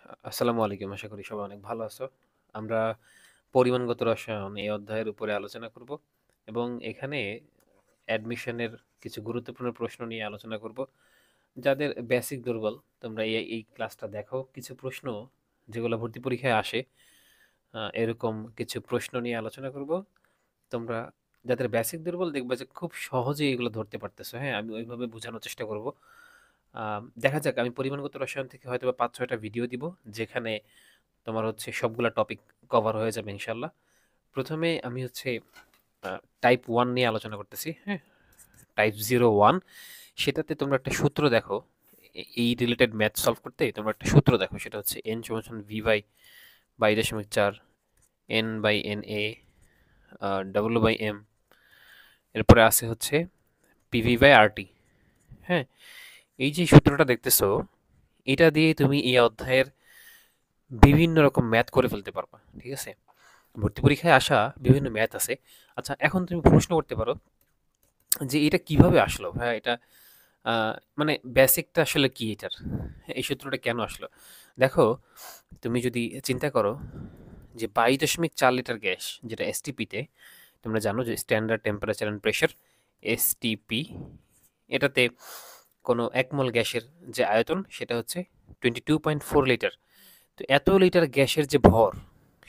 আসসালামু আলাইকুম। আশা করি সবাই অনেক ভালো আছো। আমরা পরিমাণগত রসায়ন এই অধ্যায়ের উপরে আলোচনা করব এবং এখানে অ্যাডমিশনের কিছু গুরুত্বপূর্ণ প্রশ্ন নিয়ে আলোচনা করব। যাদের বেসিক দুর্বল তোমরা এই ক্লাসটা দেখো। কিছু প্রশ্ন যেগুলো ভর্তি পরীক্ষায় আসে, এরকম কিছু প্রশ্ন নিয়ে আলোচনা করব। তোমরা যাদের বেসিক দুর্বল দেখবে যে খুব সহজেই এগুলো ধরতে পারতেছো। হ্যাঁ, আমি ওইভাবে বোঝানোর চেষ্টা করব। দেখা যাক, আমি পরিমাণগত রসায়ন থেকে হয়তো বা ৫-৬টা ভিডিও দিব, যেখানে তোমার হচ্ছে সবগুলা টপিক কভার হয়ে যাবে ইনশাল্লাহ। প্রথমে আমি হচ্ছে টাইপ 1 নিয়ে আলোচনা করতেছি। হ্যাঁ, টাইপ 01, সেটাতে তোমরা একটা সূত্র দেখো। এই রিলেটেড ম্যাথ সলভ করতে তোমরা একটা সূত্র দেখো, সেটা হচ্ছে n সমান V by 22.4, N by N A, W by M, এরপরে আছে হচ্ছে পিভি বাই আরটি। হ্যাঁ, এই যে সূত্রটা দেখতেছো, এটা দিয়ে তুমি এই অধ্যায়ের বিভিন্ন রকম ম্যাথ করে ফেলতে পারবা। ঠিক আছে, ভর্তি পরীক্ষায় আসা বিভিন্ন ম্যাথ আছে। আচ্ছা, এখন তুমি প্রশ্ন করতে পারো যে এটা কিভাবে আসলো ভাইয়া, এটা মানে বেসিকটা আসলে কি এটার, এই সূত্রটা কেন আসলো। দেখো, তুমি যদি চিন্তা করো যে 22.4 লিটার গ্যাস, যেটা এসটিপিতে, তোমরা জানো যে standard temperature and pressure, STP, এটাতে কোনো এক মোল গ্যাসের যে আয়তন সেটা হচ্ছে 22.4 লিটার। তো এত লিটার গ্যাসের যে ভর,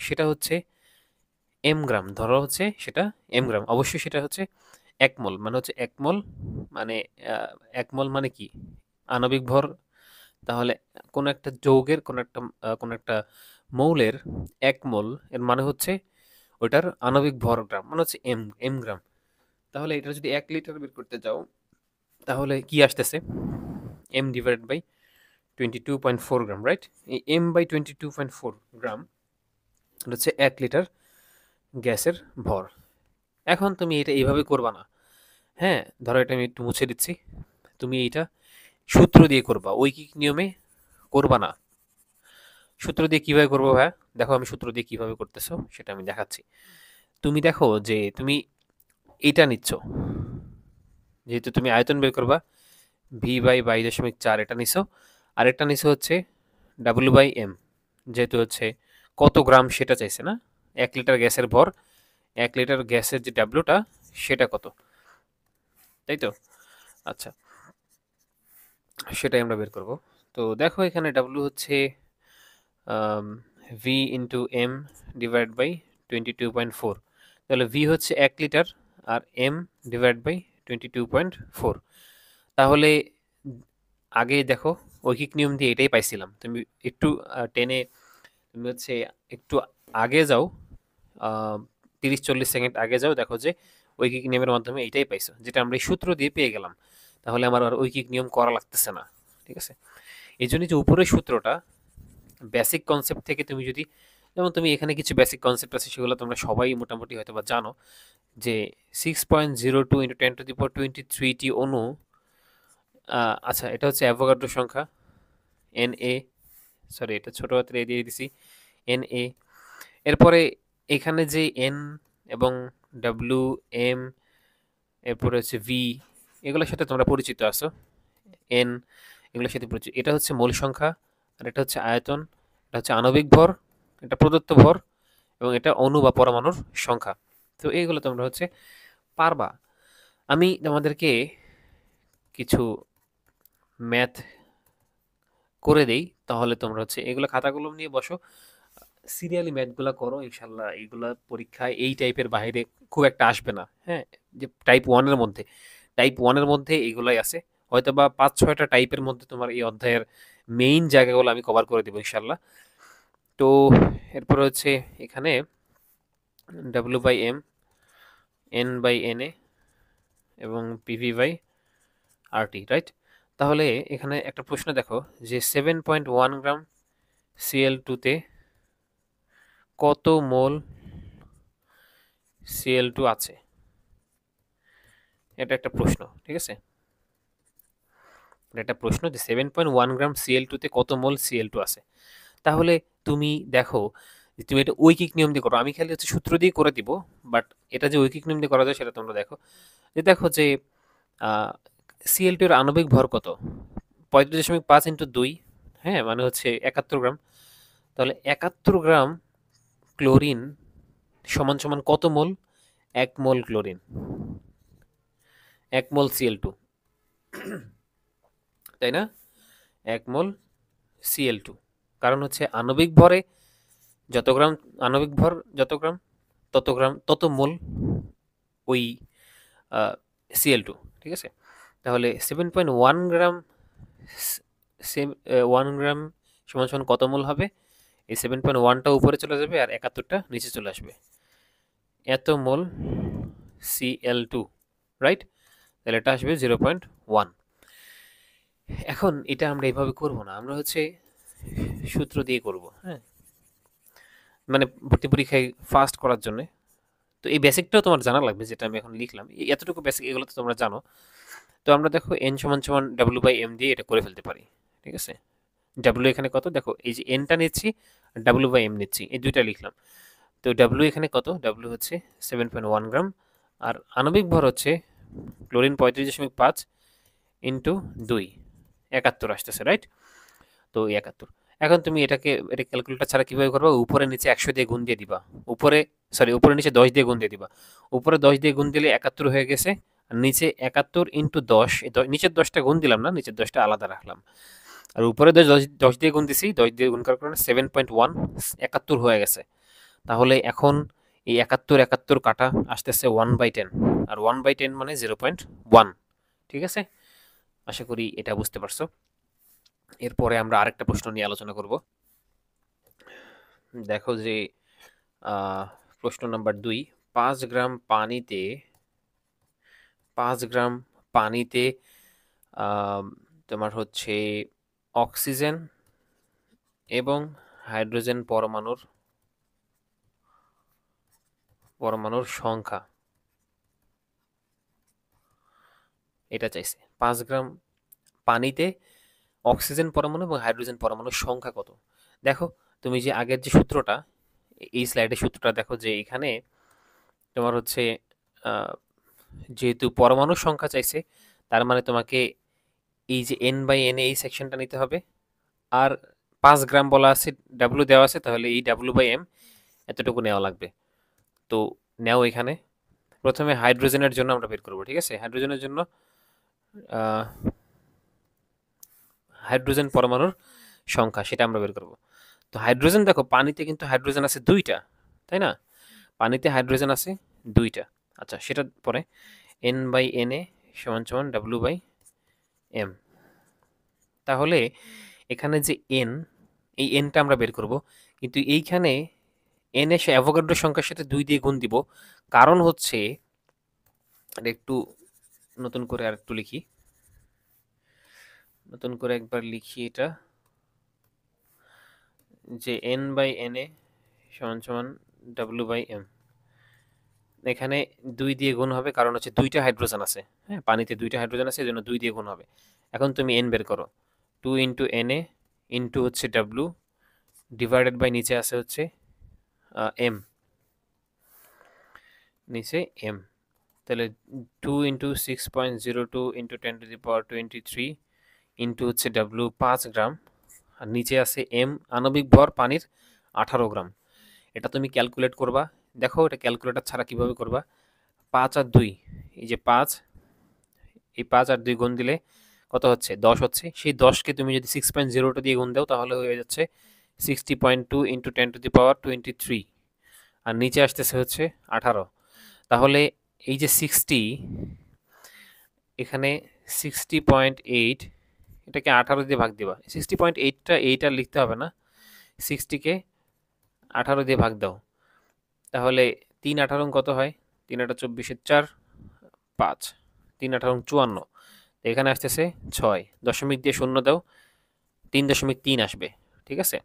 সেটা হচ্ছে এম গ্রাম, ধরো হচ্ছে সেটা এম গ্রাম, অবশ্যই সেটা হচ্ছে এক মোল, মানে হচ্ছে এক মোল, মানে এক মোল মানে কি, আণবিক ভর। তাহলে কোন একটা যৌগের, কোন একটা মৌলের এক মোল এর মানে হচ্ছে ওটার আণবিক ভর গ্রাম, মানে হচ্ছে এম এম গ্রাম। তাহলে এটা যদি 1 লিটার বের করতে যাও, তাহলে কি আসতেছে, M divided by 22.4 gram, right? এই এম বাই 22.4 গ্রাম এটা হচ্ছে 1 লিটার গ্যাসের ভর। এখন তুমি এটা এইভাবে করবা না। হ্যাঁ, ধরো এটা আমি একটু মুছে দিচ্ছি। তুমি এইটা সূত্র দিয়ে করবা, ঐকিক নিয়মে করবা না। সূত্র দিয়ে কিভাবে করবো ভাইয়া, দেখো আমি সূত্র দিয়ে কিভাবে করতেছো সেটা আমি দেখাচ্ছি। তুমি দেখো যে তুমি এইটা নিচ্ছ, যেহেতু তুমি আয়তন বের করবা, ভি বাই 22.4 এটা নিছো, আর একটা নিছো হচ্ছে ডাব্লু বাই এম, যেহেতু হচ্ছে কত গ্রাম সেটা চাইছে না, 1 লিটার গ্যাসের ভর, 1 লিটার গ্যাসের যে ডাব্লুটা সেটা কত, তাই তো? আচ্ছা, সেটাই আমরা বের করব। তো দেখো এখানে ডাব্লু হচ্ছে V into M divide by 22.4। তাহলে ভি হচ্ছে 1 লিটার, আর এম ডিভাইড বাই 22.4। তাহলে আগে দেখো, ঐকিক নিয়ম দিয়ে এটাই পাইছিলাম। তুমি একটু টেনে, তুমি হচ্ছে একটু আগে যাও, 30-40 সেকেন্ড আগে যাও, দেখো যে ঐকিক নিয়মের মাধ্যমে এইটাই পাইছো, যেটা আমরা এই সূত্র দিয়ে পেয়ে গেলাম। তাহলে আমার আর ঐকিক নিয়ম করা লাগতেছে না। ঠিক আছে, এই জন্য যে উপরের সূত্রটা, বেসিক কনসেপ্ট থেকে তুমি যদি, যেমন তুমি এখানে কিছু বেসিক কনসেপ্ট আছে সেগুলো তোমরা সবাই মোটামুটি হয়তো বা জানো, যে 6.02 ইন্টু 10⁻23টি অণু, আচ্ছা এটা হচ্ছে অ্যাভোগাড্রো সংখ্যা, এন এ, সরি এটা ছোট হাতের এ দিয়ে দিছি, এন এ। এরপরে এখানে যে এন এবং ডাব্লিউ, এম, এরপরে হচ্ছে ভি, এগুলোর সাথে তোমরা পরিচিত আছো, এন, এগুলোর সাথে পরিচিত। এটা হচ্ছে মোল সংখ্যা, আর এটা হচ্ছে আয়তন, এটা হচ্ছে আণবিক ভর, এটা প্রদত্ত ভর, এবং এটা অণু বা পরমাণুর সংখ্যা। তো এইগুলো তোমরা হচ্ছে পারবা। আমি তোমাদেরকে কিছু ম্যাথ করে দেই, তাহলে তোমরা হচ্ছে এগুলো খাতাগুলো নিয়ে বসো, সিরিয়ালি ম্যাথগুলো করো, ইনশাল্লাহ এইগুলা পরীক্ষায় এই টাইপের বাইরে খুব একটা আসবে না। হ্যাঁ, যে টাইপ 1 এর মধ্যে এইগুলাই আছে, হয়তো বা 5-6টা টাইপের মধ্যে তোমার এই অধ্যায়ের মেইন জায়গাগুলো আমি কভার করে দেবো ইনশাল্লাহ। তো এরপরে হচ্ছে এখানে W by M, N by N A, এবং পিভি বাই আরটি, রাইট? তাহলে এখানে একটা প্রশ্ন দেখো, যে 7.1 গ্রাম সিএল2 তে কত মোল সিএল2 আছে, এটা একটা প্রশ্ন। ঠিক আছে, এটা একটা প্রশ্ন যে 7.1 গ্রাম সিএল2 তে কত মোল সিএল2 আছে। তাহলে তুমি দেখো যে তুমি এটা ঐকিক নিয়ম দিয়ে করো, আমি খালি হচ্ছে সূত্র দিয়ে করে দিব, বাট এটা যে ঐকিক নিয়ম দিয়ে করা যায় সেটা তোমরা দেখো। যে দেখো যে সিএল2 এর আণবিক ভর কত, 35.5 ইন্টু 2, হ্যাঁ মানে হচ্ছে 71 গ্রাম। তাহলে 71 গ্রাম ক্লোরিন সমান সমান কত মোল? 1 মোল ক্লোরিন, 1 মোল Cl2, তাই না? 1 মোল Cl2, কারণ হচ্ছে আণবিক ভরে যত গ্রাম, আণবিক ভর যত গ্রাম তত মোল ওই Cl2, ঠিক আছে? তাহলে 7.1 গ্রাম 1 গ্রাম সমান সমান কত মোল হবে? এই 7.1টা উপরে চলে যাবে আর 71টা নিচে চলে আসবে, এত মোল Cl2, রাইট? তাহলে এটা আসবে 0.1। এখন এটা আমরা এভাবে করব না, আমরা হচ্ছে সূত্র দিয়ে করব, হ্যাঁ, মানে ভর্তি পরীক্ষায় ফাস্ট করার জন্য। তো এই বেসিকটাও তোমার জানা লাগবে, যেটা আমি এখন লিখলাম, এতটুকু বেসিক, এগুলো তো তোমরা জানো। তো আমরা দেখো n সমান সমান W/m দিয়ে এটা করে ফেলতে পারি, ঠিক আছে? W এখানে কত দেখো, এই যে nটা নিচ্ছি আর W/m নিচ্ছি, এই দুইটা লিখলাম। তো W এখানে কত? W হচ্ছে 7.1 গ্রাম, আর আণবিক ভর হচ্ছে ক্লোরিন 35.5 ইন্টু 2, 71 আসতেছে, রাইট? তো 71। এখন তুমি এটা ক্যালকুলেটর ছাড়া কিভাবে করবা? উপরে নিচে 100 দিয়ে গুণ দিয়ে দিবা, উপরে নিচে 10 দিয়ে গুণ দিয়ে দিবা। উপরে 10 দিয়ে গুণ দিলে 71 হয়ে গেছে, আর নিচে 71 ইন্টু 10, নিচের 10টা গুণ দিলাম না, নিচের 10টা আলাদা রাখলাম, আর উপরে 10 দিয়ে গুণ দিছি, 10 দিয়ে গুণ করার কারণে 7.1 71 হয়ে গেছে। তাহলে এখন এই 71 কাটা আসতেছে 1/10, আর 1/10 মানে 0.1, ঠিক আছে? আশা করি এটা বুঝতে পারছো। এরপরে আমরা আরেকটা প্রশ্ন নিয়ে আলোচনা করব। দেখো যে প্রশ্ন নাম্বার 2, 5 গ্রাম পানিতে 5 গ্রাম পানিতে তোমার হচ্ছে অক্সিজেন এবং হাইড্রোজেন পরমাণুর সংখ্যা এটা চাইছে। 5 গ্রাম পানিতে অক্সিজেন পরমাণু এবং হাইড্রোজেন পরমাণুর সংখ্যা কত? দেখো তুমি যে আগের যে সূত্রটা, এই স্লাইডের সূত্রটা দেখো, যে এখানে তোমার হচ্ছে যেহেতু পরমাণুর সংখ্যা চাইছে, তার মানে তোমাকে এই যে n/n এই সেকশনটা নিতে হবে, আর 5 গ্রাম বলা আছে, W দেওয়া আছে, তাহলে এই W/m এতটুকু নেওয়া লাগবে। তো নেও, এখানে প্রথমে হাইড্রোজেনের জন্য আমরা বের করব, ঠিক আছে? হাইড্রোজেনের জন্য হাইড্রোজেন পরমাণুর সংখ্যা সেটা আমরা বের করব। তো হাইড্রোজেন দেখো, পানিতে কিন্তু হাইড্রোজেন আছে 2টা, তাই না? পানিতে হাইড্রোজেন আছে 2টা। আচ্ছা, সেটা পরে n/na সমান সমান W/m। তাহলে এখানে যে n, এই nটা আমরা বের করব, কিন্তু এইখানে n এসে অ্যাভোগাড্রো সংখ্যার সাথে 2 দিয়ে গুণ দিব। কারণ হচ্ছে, একটু নতুন করে আর একটু লিখি, নতুন করে একবার লিখি এটা, যে n/na সমান সমান W/m। এখানে 2 দিয়ে গুণ হবে, কারণ হচ্ছে 2টা হাইড্রোজেন আছে, হ্যাঁ, পানিতে 2টা হাইড্রোজেন আছে, এজন্য 2 দিয়ে গুণ হবে। এখন তুমি n বের করো, 2 ইন্টু na ইন্টু হচ্ছে W ডিভাইডেড বাই নিচে আছে হচ্ছে m, নিচে m। তাহলে 2 ইন্টু 6.02 ইন্টু 10⁻23 ইন্টু হচ্ছে W 5 গ্রাম, আর নিচে আছে m, আণবিক ভর পানির 18 গ্রাম। এটা তুমি ক্যালকুলেট করবা। দেখো এটা ক্যালকুলেটর ছাড়া কিভাবে করবা? 5 আর 2, এই যে 5, এই 5 আর 2 গুণ দিলে কত হচ্ছে? 10 হচ্ছে। সেই 10কে তুমি যদি 6.02 দিয়ে গুণ দাও, তাহলে হয়ে যাচ্ছে 60.2 ইন্টু 10⁻23, আর নিচে আসতেছে হচ্ছে 18। তাহলে এই যে 60, এখানে 60.8, এটাকে 18 দিয়ে ভাগ দিবা। 60.8টা 8 আর লিখতে হবে না, 60কে 18 দিয়ে ভাগ দাও। তাহলে 3×18 কত হয়? 3×8 = 24, 4, 5, 3×18 = 54। এখানে আসতেছে 6, দশমিক দিয়ে শূন্য দাও, 3.3 আসবে, ঠিক আছে?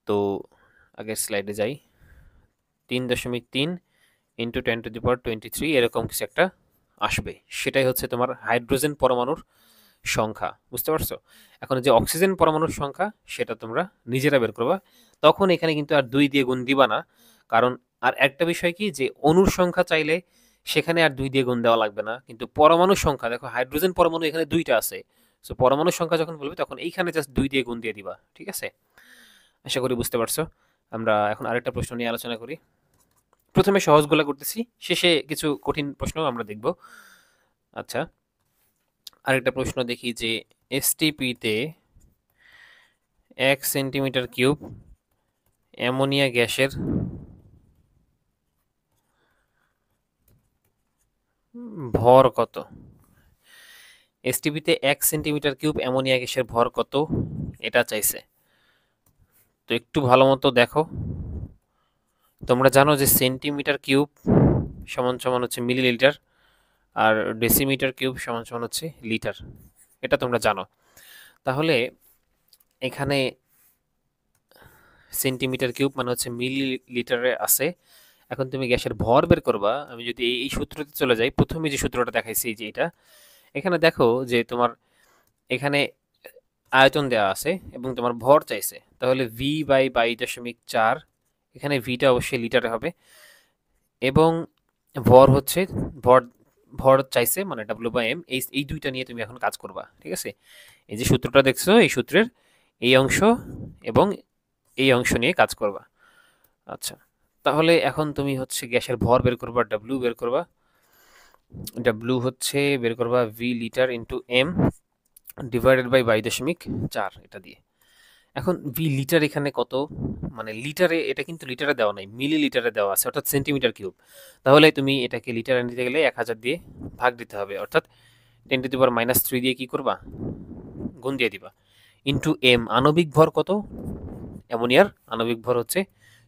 তো আগের স্লাইডে যাই, 3.3 ইন্টু 10⁻23 এরকম কিছু একটা আসবে, সেটাই হচ্ছে তোমার হাইড্রোজেন পরমাণুর সংখ্যা। বুঝতে পারছো? এখন যে অক্সিজেন পরমাণুর সংখ্যা, সেটা তোমরা নিজেরা বের করবা। তখন এখানে কিন্তু আর 2 দিয়ে গুণ দিবা না, কারণ আর একটা বিষয় কি, যে অণুর সংখ্যা চাইলে সেখানে আর 2 দিয়ে গুণ দেওয়া লাগবে না, কিন্তু পরমাণুর সংখ্যা দেখো, হাইড্রোজেন পরমাণু এখানে 2টা আছে, সো পরমাণুর সংখ্যা যখন বলবে তখন এইখানে জাস্ট 2 দিয়ে গুণ দিয়ে দিবা, ঠিক আছে? আশা করি বুঝতে পারছো। আমরা এখন আরেকটা প্রশ্ন নিয়ে আলোচনা করি। প্রথমে সহজগুলা করতেছি, শেষে কিছু কঠিন প্রশ্ন আমরা দেখব। আচ্ছা, আরেকটা প্রশ্ন দেখি যে এসটিপিতে 1 সেন্টিমিটার কিউব অ্যামোনিয়া গ্যাসের ভর কত? এসটিপিতে 1 সেন্টিমিটার কিউব অ্যামোনিয়া গ্যাসের ভর কত এটা চাইছে। তো একটু ভালো মতো দেখো। তোমরা জানো যে সেন্টিমিটার কিউব সমান সমান হচ্ছে মিলিলিটার, আর ডেসিমিটার কিউব সমান সমান হচ্ছে লিটার। এটা তোমরা জানো। তাহলে এখানে সেন্টিমিটার কিউব মানে হচ্ছে মিলিলিটারে আছে। এখন তুমি গ্যাসের ভর বের করবা। আমি যদি এই সূত্রতে চলে যাই, প্রথমে যে সূত্রটা দেখাইছি যে এটা, এখানে দেখো যে তোমার এখানে আয়তন দেওয়া আছে এবং তোমার ভর চাইছে, তাহলে ভি বাই 22.4, এখানে ভিটা অবশ্যই লিটারে হবে, এবং ভর হচ্ছে ভর ভর চাইছে মানে W/M, এই দুইটা নিয়ে তুমি এখন কাজ করবা, ঠিক আছে? এই যে সূত্রটা দেখছো, এই সূত্রের এই অংশ এবং এই অংশ নিয়ে কাজ করবা। আচ্ছা, তাহলে এখন তুমি হচ্ছে গ্যাসের ভর বের করবা, W বের করবা। W হচ্ছে বের করবা V litre into M divided by 22.4, এটা দিয়ে। এখন ভি লিটার এখানে কত, মানে লিটারে, এটা কিন্তু লিটারে দেওয়া নাই, মিলি লিটারে দেওয়া আছে, অর্থাৎ সেন্টিমিটার কিউব। তাহলে তুমি এটাকে লিটারে নিতে গেলে 1000 দিয়ে ভাগ দিতে হবে, অর্থাৎ 10⁻³ দিয়ে কি করবা, গুণ দিয়ে দিবা, ইন্টু এম। আণবিক ভর কত অ্যামোনিয়ার? আণবিক ভর হচ্ছে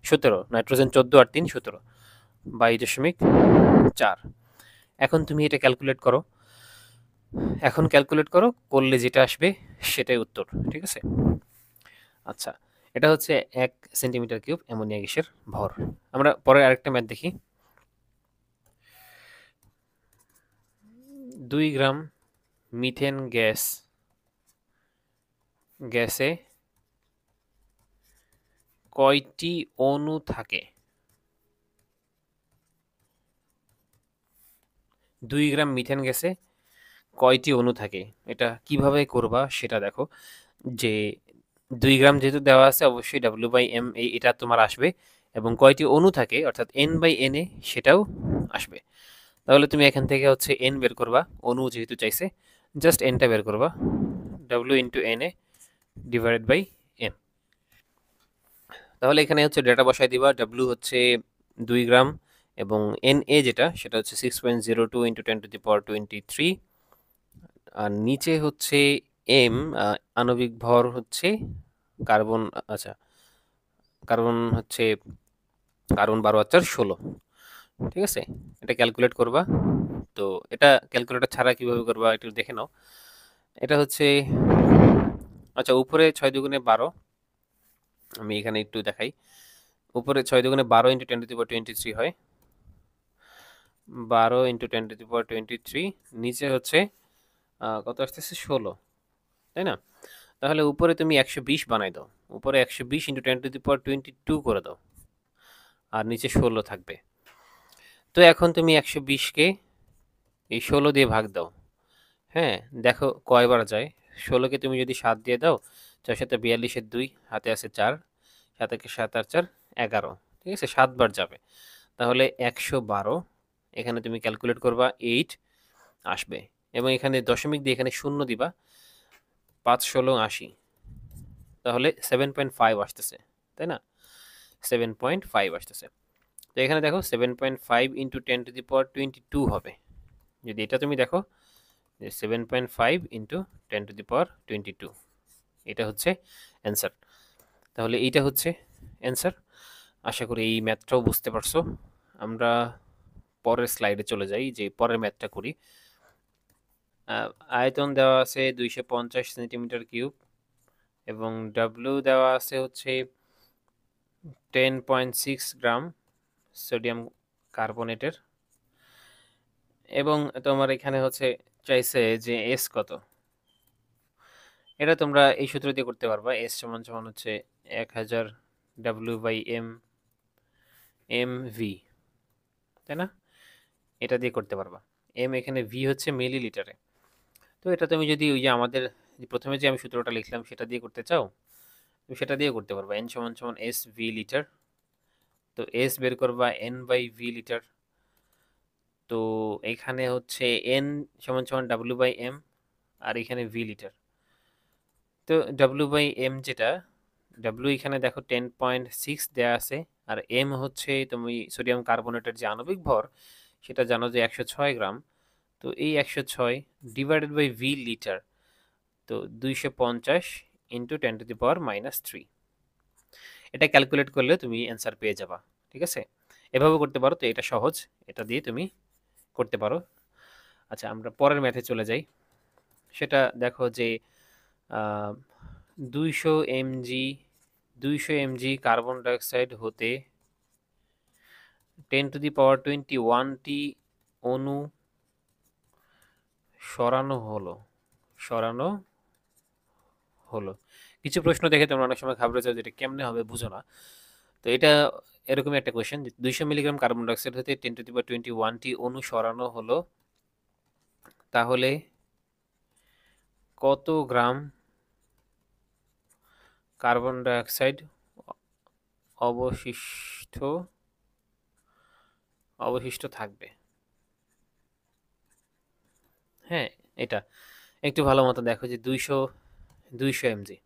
17, নাইট্রোজেন 14 আর 3 17, 22.4। এখন তুমি এটা ক্যালকুলেট করো, এখন ক্যালকুলেট করো, করলে যেটা আসবে সেটাই উত্তর, ঠিক আছে? আচ্ছা, এটা হচ্ছে 1 সেন্টিমিটার কিউব অ্যামোনিয়া গ্যাসের ভর। আমরা পরে আরেকটা ম্যাথ দেখি। 2 গ্রাম মিথেন গ্যাসে কয়টি অণু থাকে? 2 গ্রাম মিথেন গ্যাসে কয়টি অণু থাকে? এটা কিভাবে করবা সেটা দেখো। যে 2 গ্রাম যেহেতু দেওয়া আছে, অবশ্যই W/M এটা তোমার আসবে, এবং কয়টি অণু থাকে অর্থাৎ N/Na সেটাও আসবে। তাহলে তুমি এখান থেকে হচ্ছে N বের করবা, অণু যেহেতু চাইছে, জাস্ট Nটা বের করবা, W ইন্টু Na ডিভাইডেড বাই M। তাহলে এখানে হচ্ছে ডেটা বসাই দিবা। W হচ্ছে 2 গ্রাম, এবং Na যেটা সেটা হচ্ছে 6.02 ইন্টু 10⁻23, আর নিচে হচ্ছে M, আণবিক ভর হচ্ছে কার্বন, আচ্ছা কার্বন হচ্ছে কার্বন 12 আর 4 16, ঠিক আছে? এটা ক্যালকুলেট করবা। তো এটা ক্যালকুলেটর ছাড়া কিভাবে করবা একটু দেখে নাও। এটা হচ্ছে, আচ্ছা, উপরে 6 দুগুণে 12, আমি এখানে একটু দেখাই। উপরে 6 দুগুণে 12 ইন্টু 10⁻23 হয়, 12 ইন্টু 10⁻23, নিচে হচ্ছে কত আসতেছে 16, তাই না? তাহলে উপরে তুমি 120 বানাই দাও, উপরে 120 ইন্টু 10⁻22 করে দাও, আর নিচে 16 থাকবে। তো এখন তুমি 120কে এই 16 দিয়ে ভাগ দাও। হ্যাঁ, দেখো কয়বার যায়। 16কে তুমি যদি 7 দিয়ে দাও, 4 7 42 2, হাতে আছে 4, 7 একে 7 আর 4 11, ঠিক আছে? 7 বার যাবে, তাহলে 112। এখানে তুমি ক্যালকুলেট করবা 8 আসবে, এবং এখানে দশমিক দিয়ে এখানে শূন্য দিবা, 5 16 80, তাহলে 7.5 আসতেছে, তাই না? 7.5 আসতেছে। তো এখানে দেখো 7.5 ইন্টু 10⁻22 হবে। যদি এটা তুমি দেখো যে 7.5 ইন্টু 10⁻22, এটা হচ্ছে অ্যান্সার। তাহলে এইটা হচ্ছে অ্যান্সার। আশা করি এই ম্যাথটাও বুঝতে পারছো। আমরা পরের স্লাইডে চলে যাই, যে পরের ম্যাথটা করি। আয়তন দেওয়া আছে 250 সেন্টিমিটার কিউব, এবং ডাব্লিউ দেওয়া আছে হচ্ছে 10.6 গ্রাম সোডিয়াম কার্বনেটের, এবং তোমার এখানে হচ্ছে চাইছে যে এস কত। এটা তোমরা এই সূত্র দিয়ে করতে পারবা, এস সমান সমান হচ্ছে 1000 W/M ভি, তাই না? এটা দিয়ে করতে পারবা। এম এখানে ভি হচ্ছে মিলি লিটারে। তো এটা তুমি যদি ওই যে আমাদের যে প্রথমে যে আমি সূত্রটা লিখলাম সেটা দিয়ে করতে চাও, তুমি সেটা দিয়ে করতে পারবা। n সমান সমান এস ভি লিটার। তো এস বের করবা n বাই ভি লিটার। তো এখানে হচ্ছে n সমান সমান ডাব্লিউ বাই এম, আর এখানে ভি লিটার। তো ডাব্লিউ বাই এম যেটা, ডাব্লিউ এখানে দেখো 10.6 দেয়া আছে, আর এম হচ্ছে তুমি সোডিয়াম কার্বনেটের যে আণবিক ভর সেটা জানো যে 106 গ্রাম। তো এই 106 ডিভাইডেড বাই ভি লিটার, তো 250 ইন্টু 10⁻³ এটা ক্যালকুলেট করলে তুমি অ্যান্সার পেয়ে যাবা। ঠিক আছে, এভাবে করতে পারো। তো এটা সহজ, এটা দিয়ে তুমি করতে পারো। আচ্ছা, আমরা পরের ম্যাথে চলে যাই। সেটা দেখো যে 200 এমজি 200 এমজি কার্বন ডাইঅক্সাইড হতে 10⁻21টি অণু সরানো হলো। কিছু প্রশ্ন দেখে তোমরা অনেক সময় ঘাবড়ে যাও, যেটা কেমনে হবে বুঝো না। তো এটা এরকমই একটা কোয়েশ্চেন, 200 মিলিগ্রাম কার্বন ডাইঅক্সাইড হতে 10⁻21টি অণু সরানো হলো, তাহলে কত গ্রাম কার্বন ডাইঅক্সাইড অবশিষ্ট থাকবে। হ্যাঁ, এটা একটু ভালো মতো দেখো যে 200 এমজি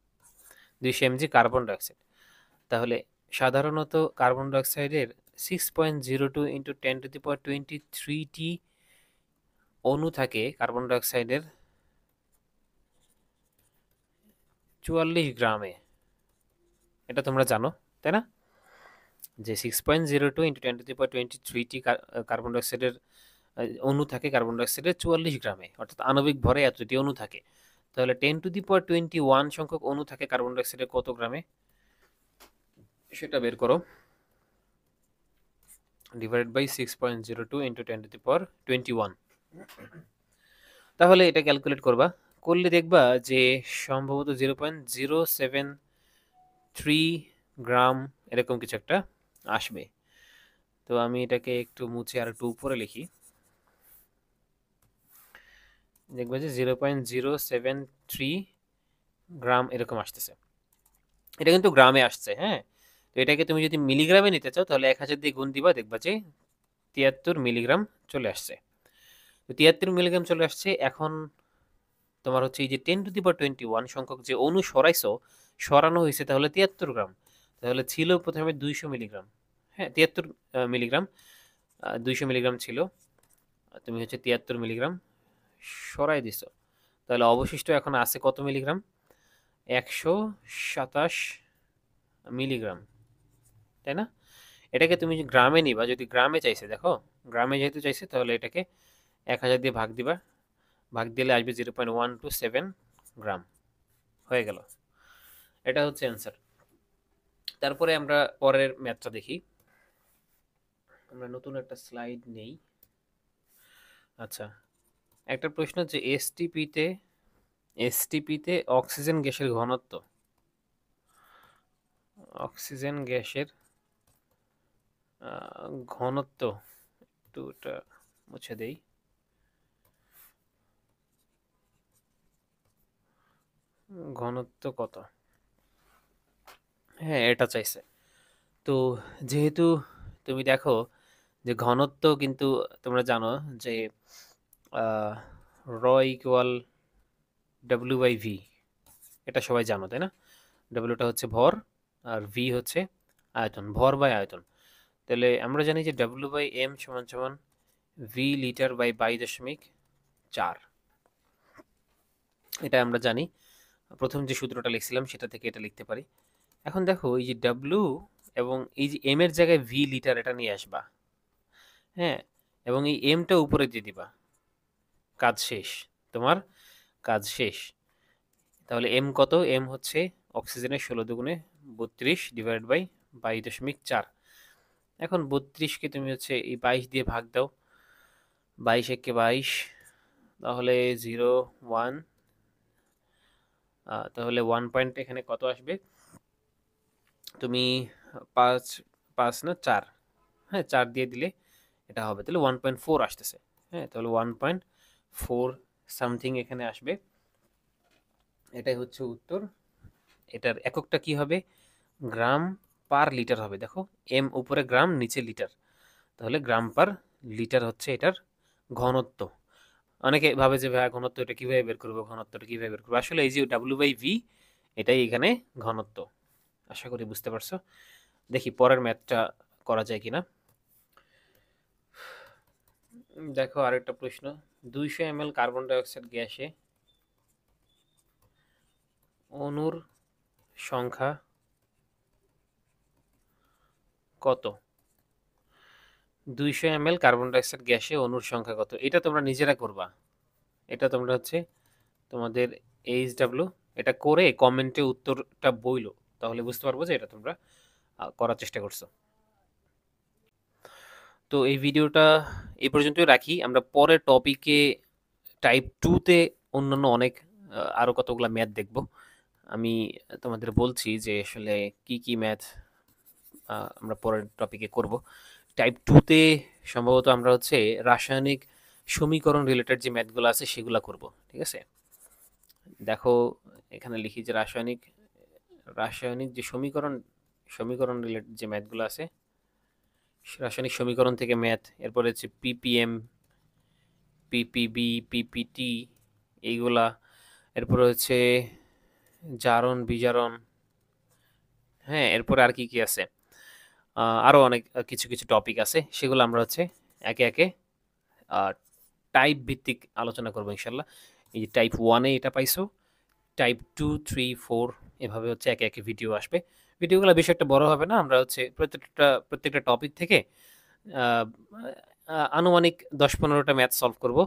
কার্বন ডাইঅক্সাইড, তাহলে সাধারণত কার্বন ডাইঅক্সাইডের 6.02 ইন্টু 10⁻23টি অণু থাকে কার্বন ডাইঅক্সাইডের 44 গ্রামে। এটা তোমরা জানো, তাই না? যে 6.02 ইন্টু 10⁻23টি কার্বন ডাইঅক্সাইডের অণু থাকে কার্বন ডাইঅক্সাইডের 44 গ্রামে, অর্থাৎ আণবিক ভরে এতটি অণু থাকে। তাহলে 10⁻21 সংখ্যক অণু থাকে কার্বন ডাইঅক্সাইডের কত গ্রামে, সেটা বের করো। ডিভাইডেড বাই 6.02 ইন্টু 10⁻21, তাহলে এটা ক্যালকুলেট করবা। করলে দেখবা যে সম্ভবত 0.073 গ্রাম এরকম কিছু একটা আসবে। তো আমি এটাকে একটু মুছে আর একটু উপরে লিখি, দেখবে যে 0.073 গ্রাম এরকম আসতেছে। এটা কিন্তু গ্রামে আসছে, হ্যাঁ। তো এটাকে তুমি যদি মিলিগ্রামে নিতে চাও তাহলে 1000 দিয়ে গুণ দিবা, দেখবা যে 73 মিলিগ্রাম চলে আসছে। তো 73 মিলিগ্রাম চলে আসছে। এখন তোমার হচ্ছে এই যে 10⁻21 সংখ্যক যে অণু সরানো হয়েছে, তাহলে 73 গ্রাম। তাহলে ছিল প্রথমে 200 মিলিগ্রাম, হ্যাঁ 73 মিলিগ্রাম, 200 মিলিগ্রাম ছিল, তুমি হচ্ছে 73 মিলিগ্রাম সরাই দিছো। তাহলে অবশিষ্ট এখন আছে কত মিলিগ্রাম? 127 মিলিগ্রাম, তাই না? এটাকে তুমি গ্রামে নিবা, যদি গ্রামে চাইছে, দেখো গ্রামে যেহেতু চাইছে তাহলে এটাকে 1000 দিয়ে ভাগ দিবা, ভাগ দিলে আসবে 0.127 গ্রাম, হয়ে গেল। এটা হচ্ছে অ্যান্সার। তারপরে আমরা পরের ম্যাথটা দেখি। আমরা নতুন একটা স্লাইড নেই। আচ্ছা, একটা প্রশ্ন যে এসটিপিতে অক্সিজেন গ্যাসের ঘনত্ব, একটু এটা মুছে দেই। ঘনত্ব কত? হ্যাঁ, এটা চাইছে। তো যেহেতু তুমি দেখো যে ঘনত্ব কিন্তু তোমরা জানো যে র ইকুয়াল ডাব্লিউ বাই ভি, এটা সবাই জানো, তাই না? ডাব্লিউটা হচ্ছে ভর, আর ভি হচ্ছে আয়তন, ভর বাই আয়তন। তাহলে আমরা জানি যে ডাব্লিউ বাই এম সমান সমান ভি লিটার বাই 22.4, এটা আমরা জানি। প্রথম যে সূত্রটা লিখছিলাম সেটা থেকে এটা লিখতে পারি। এখন দেখো এই যে ডাব্লিউ এবং এই যে এম এর জায়গায় ভি লিটার এটা নিয়ে আসবা, হ্যাঁ, এবং এই এমটা উপরে দিয়ে দিবা, কাজ শেষ, তোমার কাজ শেষ। তাহলে এম কত? এম হচ্ছে অক্সিজেনের 16 দুগুণে 32 ডিভাইড বাই 22.4। এখন 32কে তুমি হচ্ছে এই 22 দিয়ে ভাগ দাও, 22 একে 22, তাহলে 0.1, তাহলে 1 পয়েন্ট এখানে কত আসবে? তুমি 5 5 না 4, হ্যাঁ 4 দিয়ে দিলে এটা হবে, তাহলে 1.4 আসতেছে। হ্যাঁ, তাহলে 1.4 সামথিং এখানে আসবে। এটাই হচ্ছে উত্তর। এটার এককটা কি হবে? গ্রাম পার লিটার হবে। দেখো, এম উপরে গ্রাম, নিচে লিটার। তাহলে গ্রাম পার লিটার হচ্ছে এটার ঘনত্ব। অনেকে ভাবে যে ভাই ঘনত্ব এটা কিভাবে বের করবো, ঘনত্বটা কিভাবে বের করবো। আসলে এই যে W/V, এটাই এখানে ঘনত্ব। আশা করি বুঝতে পারছো। দেখি পরের ম্যাথটা করা যায় কিনা। দেখো আরেকটা প্রশ্ন। 200 ml কার্বন ডাইঅক্সাইড গ্যাসে অণুর সংখ্যা কত? 200 ml কার্বন ডাইঅক্সাইড গ্যাসে অণুর সংখ্যা কত? এটা তোমরা নিজেরা করবা। এটা তোমরা হচ্ছে তোমাদের HW এটা করে কমেন্টে উত্তরটা বইলো, তাহলে বুঝতে পারবো যে এটা তোমরা করার চেষ্টা করছো। তো এই ভিডিওটা এই পর্যন্তই রাখি। আমরা পরের টপিকে টাইপ 2-তে অন্যান্য অনেক আরো কতগুলা ম্যাথ দেখব। আমি তোমাদের বলছি যে আসলে কি কি ম্যাথ আমরা পরের টপিকে করব। টাইপ 2-তে সম্ভবত আমরা হচ্ছে রাসায়নিক সমীকরণ রিলেটেড যে ম্যাথগুলো আছে সেগুলা করব। ঠিক আছে? দেখো এখানে লিখি যে রাসায়নিক রাসায়নিক যে সমীকরণ সমীকরণ রিলেটেড যে ম্যাথগুলো আছে, রাসায়নিক সমীকরণ থেকে ম্যাথ, এরপরে হচ্ছে PPM, PPB, PPT এইগুলা, এরপরে হচ্ছে জারণ বিজারণ। হ্যাঁ, এরপরে আর কি কি আছে? আরো অনেক কিছু কিছু টপিক আছে, সেগুলো আমরা হচ্ছে একে একে টাইপ ভিত্তিক আলোচনা করবো ইনশাল্লাহ। এই যে টাইপ 1-এ এটা পাইছো, টাইপ 2, 3, 4 এভাবে হচ্ছে একে একে ভিডিও আসবে। ভিডিওগুলো বেশি একটা বড় হবে না। আমরা হচ্ছে প্রত্যেকটা টপিক থেকে আহ, আনুমানিক 10-15টা ম্যাথ সলভ করব।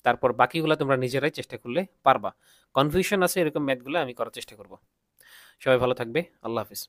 তারপর বাকিগুলো তোমরা নিজেরাই চেষ্টা করলে পারবা। কনফিউশন আছে এরকম ম্যাথগুলো আমি করার চেষ্টা করব। সবাই ভালো থাকবে। আল্লাহ হাফিজ।